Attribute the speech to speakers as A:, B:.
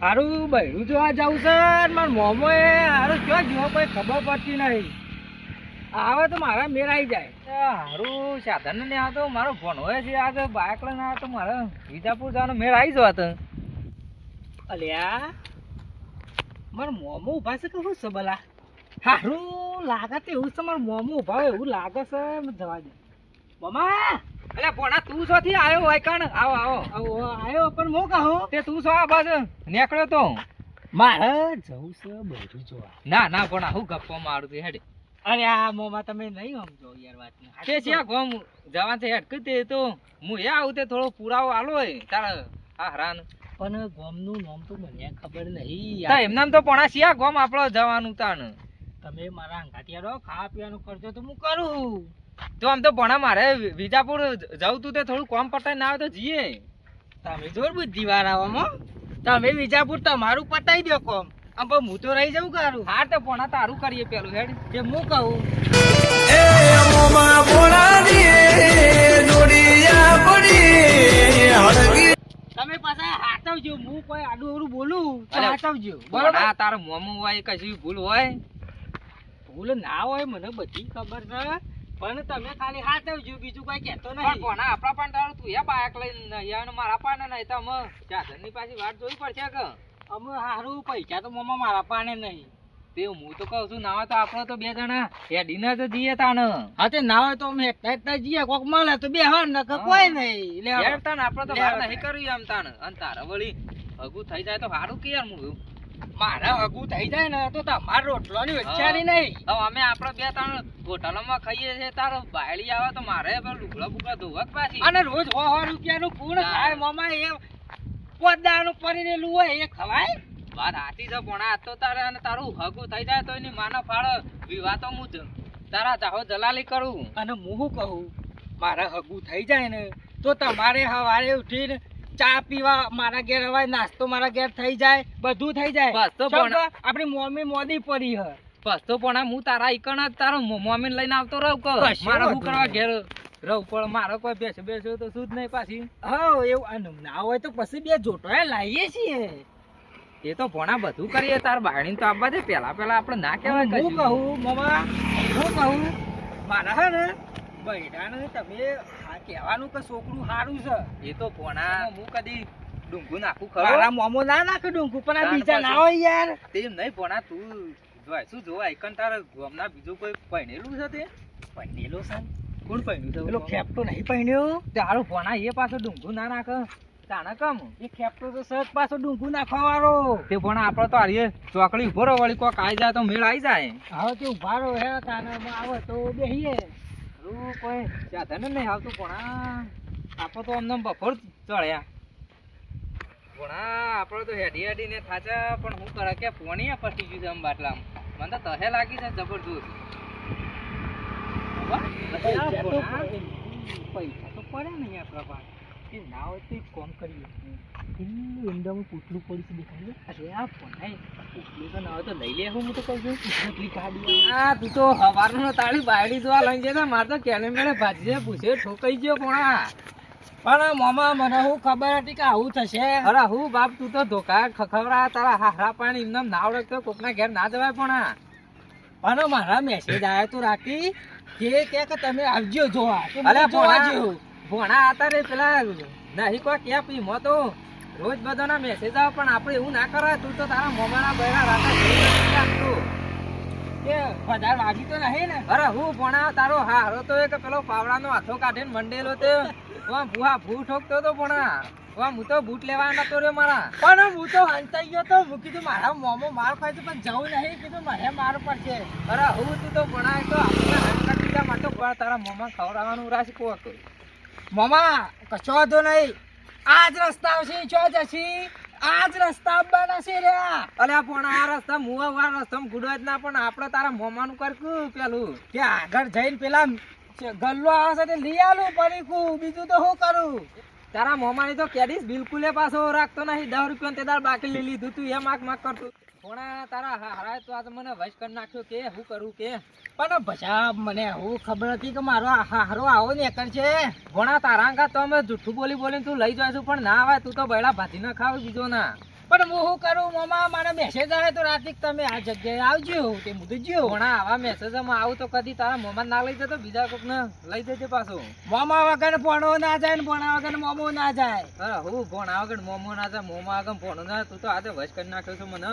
A: હારું બૈરું જોવા જવું છે મારા મોમો એ હારું જો જો કોઈ ખબર પડતી નહીં આવે તો મારા મેર આવી જાય હારું સાધન ને આ તો મારો ફોન હોય છે આ તો બાઇક લઈને આ તો મારે વિજાપુર જવાનો મેળ આવી જવા તો અલ્યા મારા મોમો ઉભા છે કે શું છે બલા હારું લાગે તો એવું છે મારા મોમો ઉભા એવું લાગે છે જવા દે મમા અલ્યા પોણા તું શોથી આવ્યો હોય કણ આવો આવો આવ્યો પણ હું કહું તે તું શો બસ નીકળ્યો તો મારે જવું છે બધું જોવા ના ના પણ હું ગપ્પો મારું છું હેડે અરે આ મોમાં તમે નહીં સમજો યાર વાત કે છે ગોમ જવાન છે હેડ કે તે તો હું એ આવું તે થોડો પુરાવો આલો હોય તારા આ હરાન પણ ગોમનું નામ તો મને ખબર નહીં યાર એમ નામ તો પોણા સિયા ગોમ આપણો જવાનું તાણ તમે મારા અંગાતિયા રહો ખાવા પીવાનું કરજો તો હું કરું તો આમ તો ભણા મારે વિજાપુર જવું તું તે થોડું કોમ પટાઈ ના આવે તો જઈએ તમે જોર બુદ્ધિ વાળા આવો તમે વિજાપુર તમારું પટાઈ દો કોમ આમ પણ હું તો રહી જવું કારું હાર તો ભણા તારું કરીએ પેલું હેડ જે હું કહું એ મોમા બોલાની જોડિયા પડી હળગી તમે પાછા હાચવજો હું કોઈ આડું અવરું બોલું તો હાચવજો બરાબર આ તારો મોમો હોય કશું ભૂલ હોય ભૂલ ના હોય મને બધી ખબર છે પણ તમે ખાલી હાચવજો બીજું કોઈ કહેતો નહીં પણ આપણા પણ તારું તું એ બાઇક લઈને યાર મારા પાને નહીં તો અમે ચાદરની પાછી વાટ જોવી પડશે કે અમે હારું પૈસા તો મમ્મા મારા પાને નહીં તે હું તો કહું છું નાવા તો આપણે તો બે જણા હેડીને જ જઈએ તાને હા તે નાવા તો અમે એકતા જઈએ કોક મળે તો બે હન ન કોઈ નહીં લે યાર તાન આપણે તો બહાર નહીં કર્યું એમ તાન અને તારા વળી હગું થઈ જાય તો સારું કે યાર હું મારા હગું થઈ જાય ને તો તમાર રોટલોની વિચારી નહીં હવે અમે આપણે બે ત્રણ હોટલોમાં ખાઈએ છીએ તારો બાયડી આવે તો મારે લુગડા બુગડા ધોવા પાછી અને રોજ 100 રૂપિયાનું પૂર્ણ થાય મામા એ પોદાનું પડી રહેલું હોય એ ખવાય વાત સાચી છે પણ આ તો તારે અને તારું હગું થઈ જાય તો એની માનો ફાળો વિવાતો હું તારા ચાહો દલાલી કરું અને હું શું કહું મારે હગું થઈ જાય ને તો તમારે સવારે ઉઠીને ચા પીવા મારા ઘેર હવાય નાસ્તો મારા ઘેર થઈ જાય બધું થઈ જાય બસ તો આપણી મમ્મી મોદી પડી હ બસ તો પણ હું તારા ઈકણ જ તારો મમ્મી લઈને આવતો રહું કે મારે શું કરવા ઘેર રહું પણ મારો કોઈ બેસો તો શું જ નહીં પાછી હા એવું ના હોય તો પછી બે જોટો લાવીએ છીએ એ તો ભણા બધું કરીએ તાર બાયણી તો આવવા દે પેલા આપણે ના કહેવાય હું કહું મમા હું કહું મારા હે ને બૈડાને તમે કહેવાનું કે છોકરું સારું છે એ તો ભણા હું કદી ડુંગું નાખું ખરો મારા મોમો ના નાખે ડુંગું પણ આ બીજા ના હોય યાર તેમ નહીં ભણા તું જોય શું જોવાય કન તારે ગામના બીજું કોઈ પહેણેલું છે તે પહેણેલું છે કોણ પહેણ્યું છે પેલો ખેપતો નહીં પહેણ્યો તારો ભણા એ પાછો ડુંગું ના નાખે તાણા કમ એ ખેપતો તો સજ પાછો ડુંગું નાખવા વાળો તે ભણા આપણે તો આરીએ ચોકડી ઉભો રહો વળી કોક આવી જાય તો મેળ આવી જાય હવે તે ઉભા રહો હે તાનામાં આવે તો બેહીએ કોઈ સાધન નહીં આવતું ભણા આપણે તો અમને બફોર ચડ્યા ભણા આપણે તો હેડી ને થાચા પણ હું કરે કે પોણી પટી ગયું છે આમ બાટલામાં મને તો તહે લાગી છે જબરદસ્ત પૈસા તો પડે નહીં આપણા પાસે ના હોય તો એક કામ કરીએ ઈંડામાં પૂતલું પડી દેખાય અરે આ ભણાય પૂતલું તો ના હોય તો લઈ લે હું તો કહું છું પૂતલી કાઢી હા તું તો સવારનો તાળી બાયડી જોવા લઈ જતા મારે તો કેને મેળે ભાજી પૂછે ઠોકાઈ ગયો કોણા પણ મામા મને હું ખબર હતી કે આવું થશે અરે હું બાપ તું તો ધોકા ખખવરા તારા હારા પાણી એમને ના આવડે તો કોકના ઘેર ના જવાય પણ મારા મેસેજ આવ્યો તો રાતી કે તમે આવજો જોવા અરે ભોણા હતા રે પેલા નહીં કોઈ ક્યાં પીમો તો રોજ બધાના મેસેજ આવે પણ આપણે એવું ના કરાય તું તો તારા મોબાઈલના બૈરા રાતે કે વધારે વાગી તો નહીં ને અરે હું ભોણા તારો હારો તો એક પેલો પાવડાનો હાથો કાઢીને મંડેલો તે ભૂ ઠોકતો તો ભોણા હું તો બૂટ લેવા નતો રે મારા પણ હું તો હંતાઈ ગયો તો હું કીધું મારા મોમો માર ખાય તો પણ જવું નહીં કીધું મારે માર પડશે અરે હું તું તો ભણાય તો આપણે માટે તારા મોમાં ખવડાવવાનું રાશી કો હતો મોમા કશો વાંધો નહીં આજ રસ્તા આવશે ચો જશી આજ રસ્તા આવવાના છે રે અલ્યા પણ આ રસ્તા મુવા વાળા રસ્તા ગુડવા જ ના પણ આપણે તારા મોમાનું કરકું પેલું કે આગળ જઈને પેલા ગલ્લો આવે છે લઈ આલું પરીકું બીજું તો શું કરું તારા મોમાની તો કેડીસ બિલકુલ પાછો રાખતો નહીં 10 રૂપિયા તે દાળ બાકી લઈ લીધું તું એ માક કરતું ભોણા તારા હારા તો આ તો મને વશ કરી નાખ્યો કે હું કરું કે
B: પણ ભજા મને હું ખબર હતી કે મારો હારો આવો ને એકર છે.
A: ભોણા તારા અંગા તો અમે જુઠ્ઠું બોલી બોલીને તું લઈ જાય છું પણ ના આવે તું તો બૈડા ભાજી ન ખાવ બીજો ના.
B: પણ હું શું કરું મામા, મારા મેસેજ આવે તો રાતે તમે આ જગ્યાએ આવજો તે મુદત જ્યો.
A: ભોણા આવા મેસેજમાં આવું તો કદી તારા મોમાં ના લઈ જતો બીજા કોક ને લઈ જજે પાછો.
B: મામા વગર ભણો ના જાય ને ભણા વગર મોમો ના જાય.
A: હા હું ભોણા વગર મોમો ના જાય મોમાં વગર ભોણો ના તું તો આજે વશ કરી નાખ્યો છો મને.